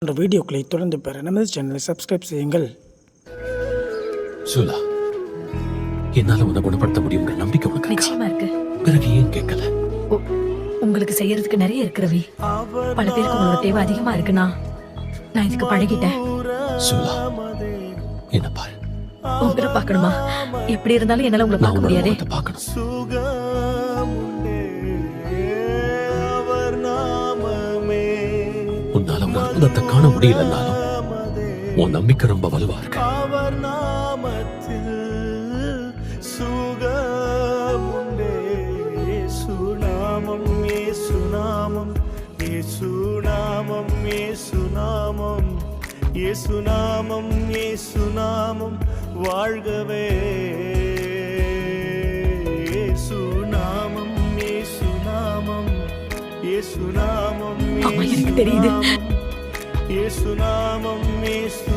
என்ற வீடியோக்களை தொடர்ந்து பெற நமது சேனலை சப்ஸ்கிரைப் செய்யுங்கள். சுலா, என்னால உன்னை குணப்படுத்த முடியுங்கிற நம்பிக்கை உனக்கு நிச்சயமா இருக்கு. பிறகு ஏன் கேட்கல? உங்களுக்கு செய்யறதுக்கு நிறைய இருக்கு ரவி. பல பேருக்கு உங்களோட தேவை அதிகமா இருக்குன்னா நான் இதுக்கு பழகிட்டேன். சுலா, என்ன பாரு. உங்களை பார்க்கணுமா? எப்படி இருந்தாலும் என்னால உங்களை பார்க்க முடியாதே. பார்க்கணும். உன்னால ஒரு அற்புதத்தை காண முடியலன்னாலும் உன் நம்பிக்கை ரொம்ப வலுவா இருக்கு. அவர் நாமத்தில் சுகமுண்டே. சுநாமம் ஏசுநாமம், ஏசுநாமம், ஏசுநாமம், ஏசுநாமம், ஏசுநாமம் வாழ்கவே. ஏசுநாமம், ஏசுநாமம், ஏசுநாமம், ஆமா, எனக்கு தெரியுது. ஏசுநாமம், ஏசு